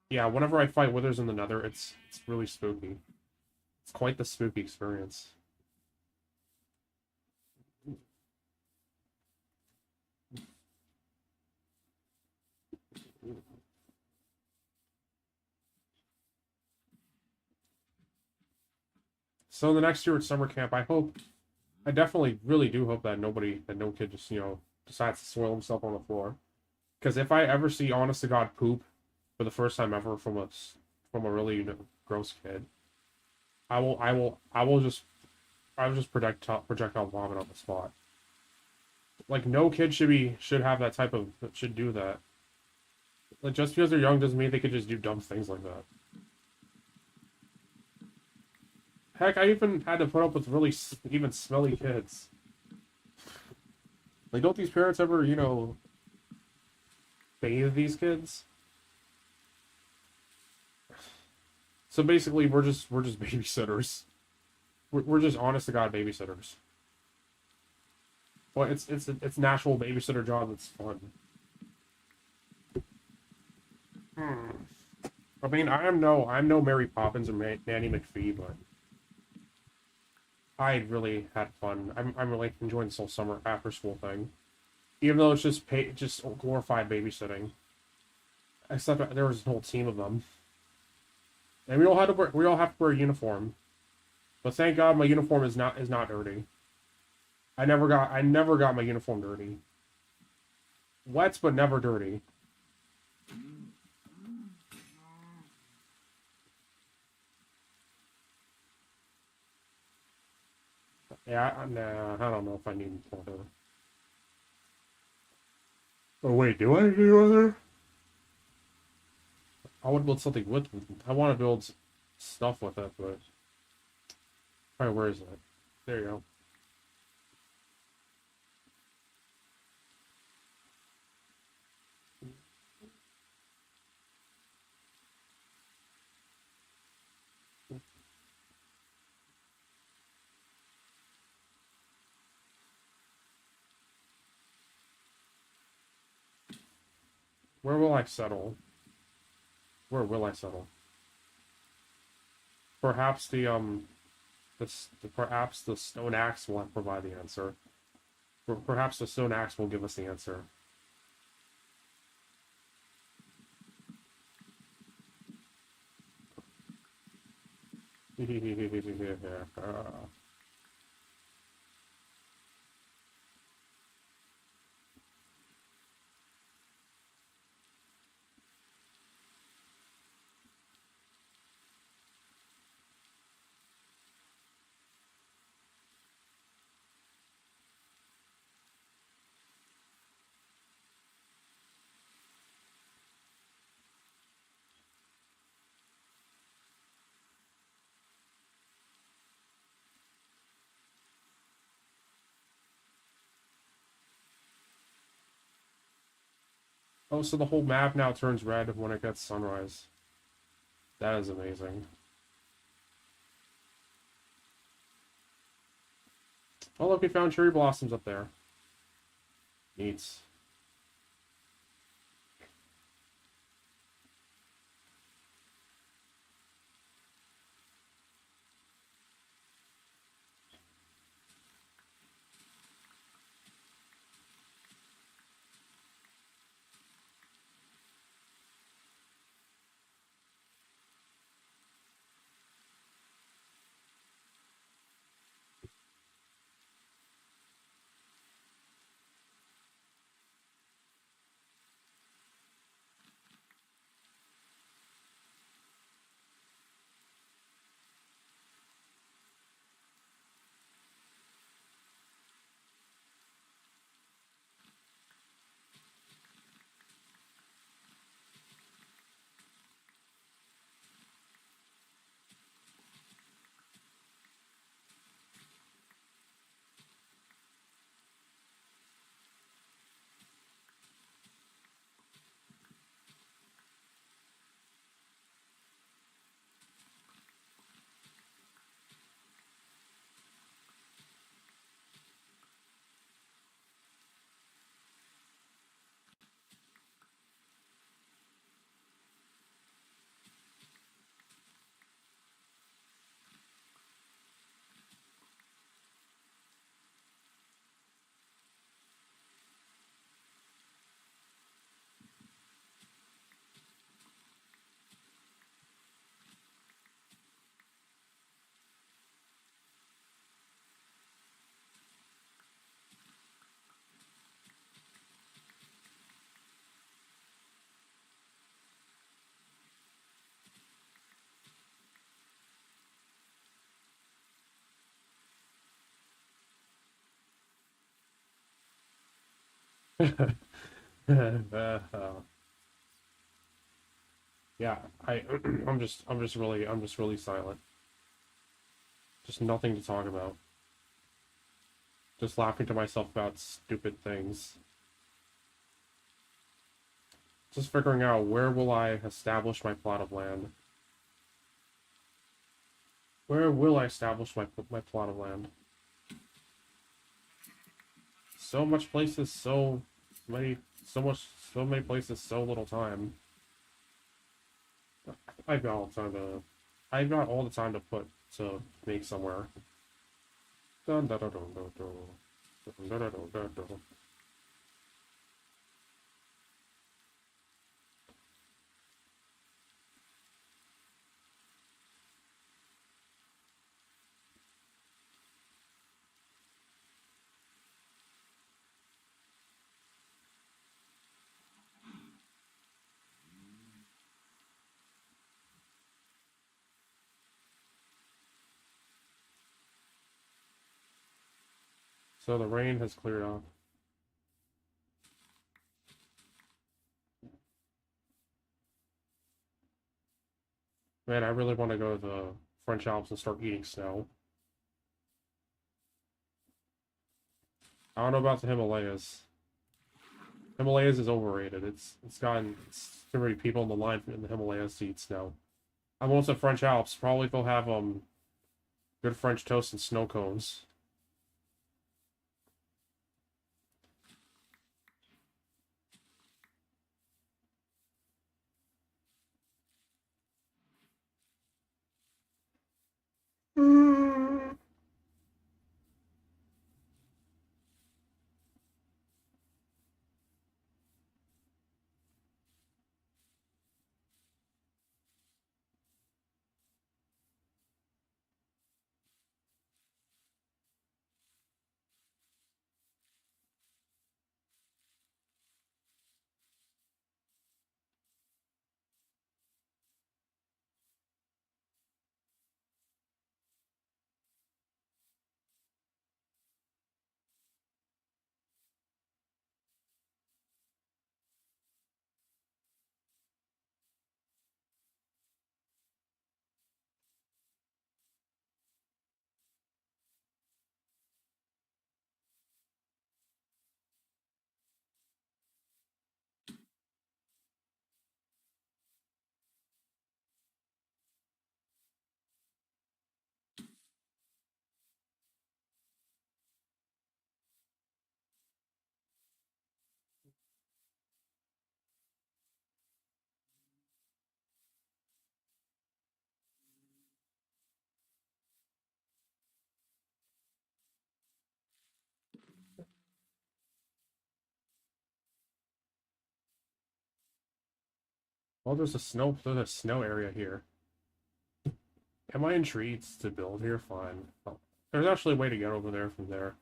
Yeah, whenever I fight withers in the Nether, it's really spooky. It's quite the spooky experience. So the next year at summer camp, I definitely really do hope that no kid just decides to soil himself on the floor. Because if I ever see honest to God poop for the first time ever from a really gross kid, I will just projectile vomit on the spot. Like no kid should have that type of should do that. Like just because they're young doesn't mean they could just do dumb things like that. Heck, I even had to put up with really even smelly kids. Like, don't these parents ever, bathe these kids? So basically, we're just babysitters. We're just honest to God babysitters. Well, it's an actual babysitter job that's fun. Hmm. I mean, I'm no Mary Poppins or Nanny McPhee, but I really had fun. I'm really enjoying this whole summer after school thing, even though it's just glorified babysitting. Except that there was a whole team of them, and we all have to wear a uniform. But thank God my uniform is not dirty. I never got my uniform dirty. Wet but never dirty. Yeah, nah, I don't know if I need water. Oh wait, do I need water? I would build something with. I want to build stuff with it, but alright, where is it? There you go. Where will I settle? Where will I settle? Perhaps perhaps the stone axe will provide the answer. Perhaps the stone axe will give us the answer. Oh, so the whole map now turns red when it gets sunrise. That is amazing. Oh, look, we found cherry blossoms up there. Neat. Yeah, I'm just really silent. Just nothing to talk about. Just laughing to myself about stupid things. Just figuring out where will I establish my plot of land. Where will I establish my plot of land? So much places, many, so many places, so little time. I've got all the time to, I've got all the time to put to make somewhere. Dun, dun, dun, dun, dun, dun. Dun, dun, dun, dun, dun, dun. So the rain has cleared up. Man, I really want to go to the French Alps and start eating snow. I don't know about the Himalayas. Himalayas is overrated. It's too many people in the line in the Himalayas to eat snow. I'm also French Alps. Probably they'll have good French toast and snow cones. Oh, there's a snow area here. Am I intrigued to build here? Fine. Oh, there's actually a way to get over there from there.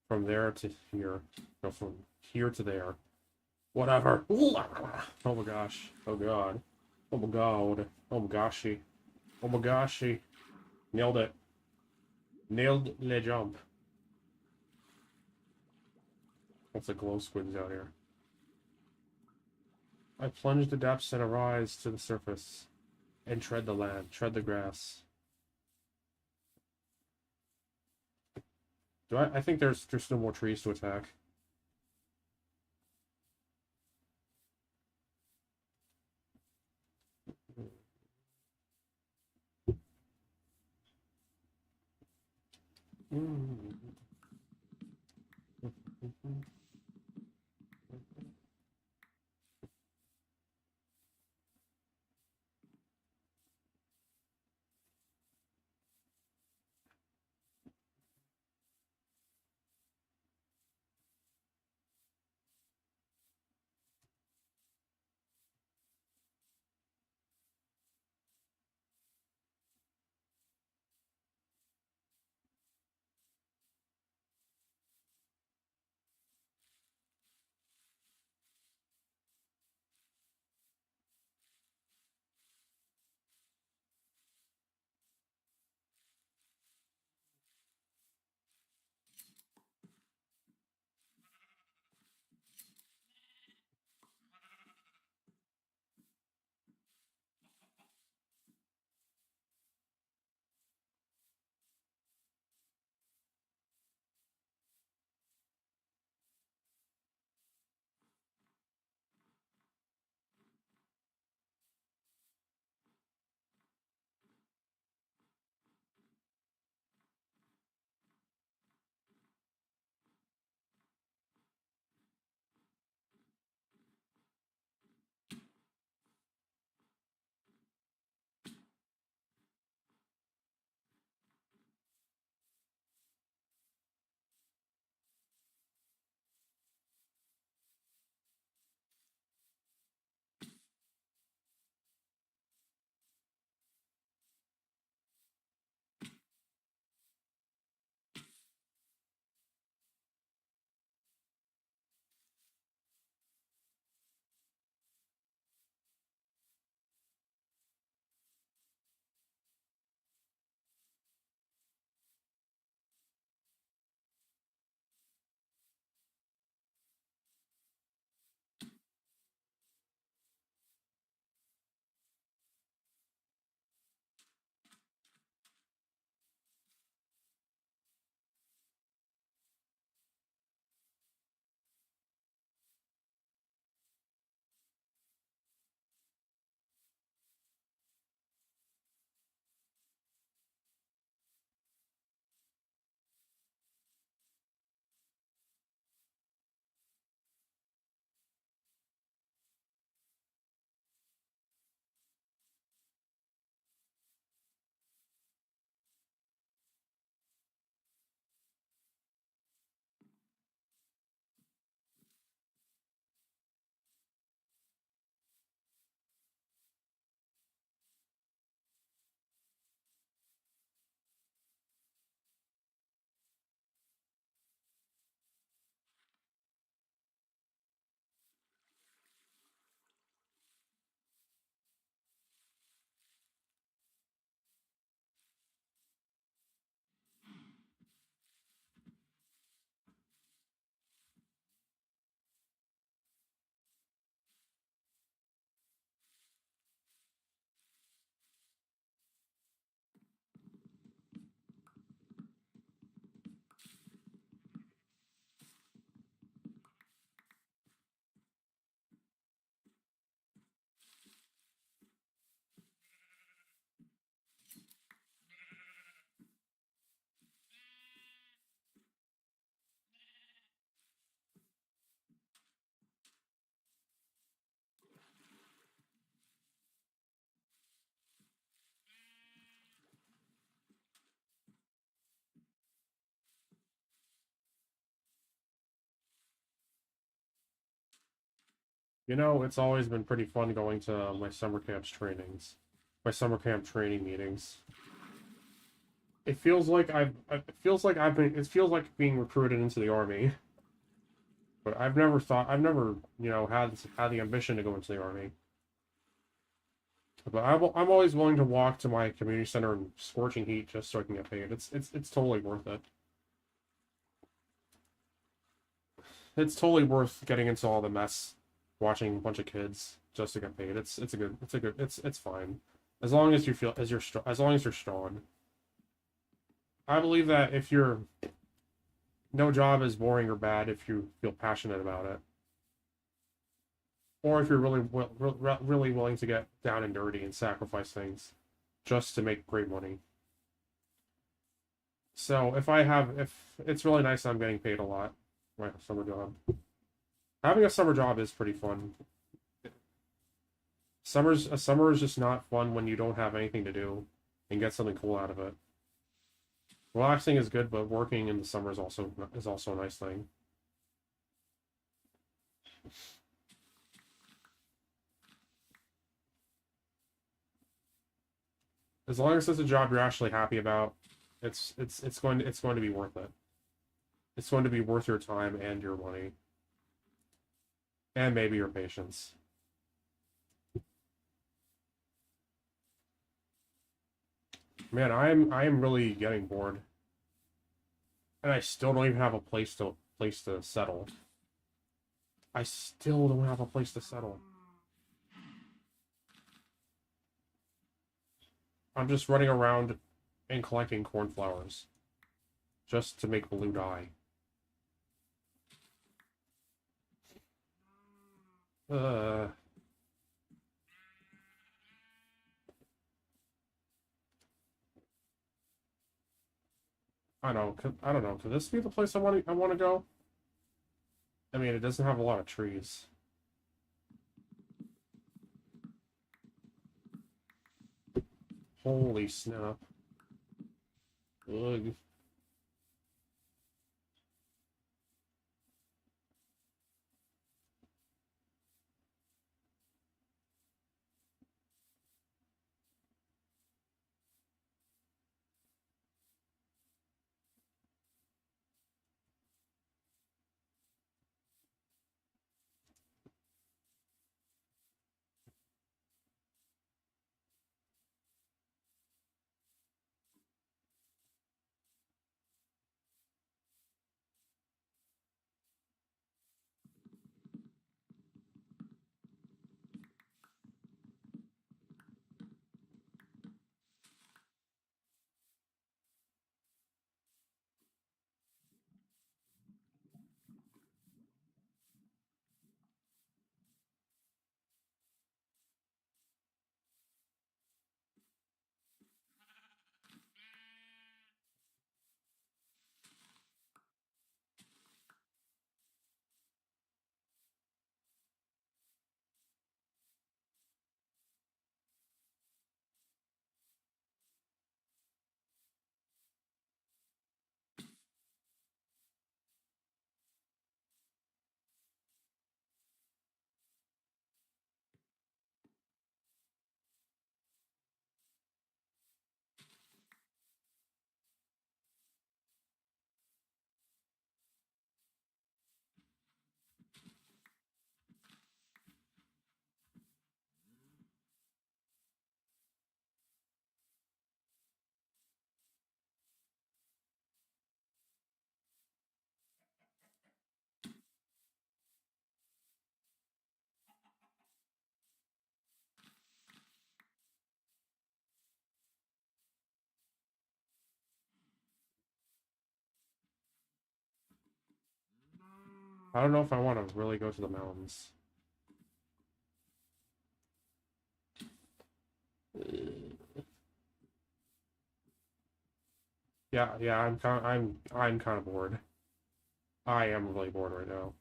From there to here. No, from here to there. Whatever. Oh my gosh. Oh god. Oh my god. Oh my goshy. Oh my goshy. Nailed it. Nailed the jump. What's a glow squids out here? I plunge the depths and arise to the surface. And tread the land. Tread the grass. I think there's still more trees to attack. You know, it's always been pretty fun going to my summer camp training meetings. It feels like being recruited into the army. But I've never, had the ambition to go into the army. But I'm always willing to walk to my community center in scorching heat just so I can get paid. It's totally worth it. It's totally worth getting into all the mess, watching a bunch of kids just to get paid. It's fine, as long as as long as you're strong. I believe that if you're no job is boring or bad if you feel passionate about it, or if you're really willing to get down and dirty and sacrifice things just to make great money. So if it's really nice that I'm getting paid a lot, my summer job. Having a summer job is pretty fun. A summer is just not fun when you don't have anything to do and get something cool out of it. Relaxing is good, but working in the summer is also a nice thing. As long as it's a job you're actually happy about, it's going to be worth it. It's going to be worth your time and your money, and maybe your patience. Man, I am really getting bored, and I still don't even have a place to settle. I still don't have a place to settle. I'm just running around and collecting cornflowers just to make blue dye. Uh, I don't know. Could this be the place I want to go? I mean, it doesn't have a lot of trees. Holy snap. Ugh. I don't know if I want to really go to the mountains. Yeah, I'm kind of bored. I am really bored right now.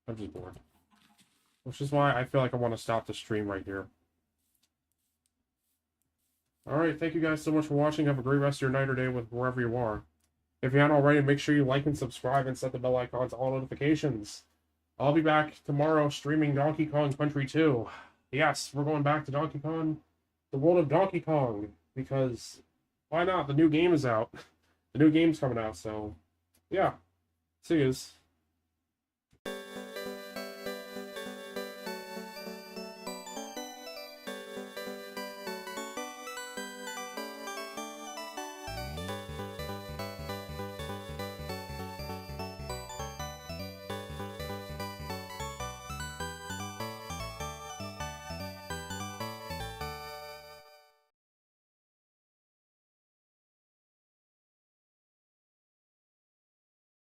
I'm just bored. Which is why I feel like I want to stop the stream right here. Alright, thank you guys so much for watching. Have a great rest of your night or day with wherever you are. If you haven't already, make sure you like and subscribe and set the bell icon to all notifications. I'll be back tomorrow streaming Donkey Kong Country 2. Yes, we're going back to Donkey Kong, the world of Donkey Kong, because why not? The new game is out. The new game's coming out, so yeah. See yous.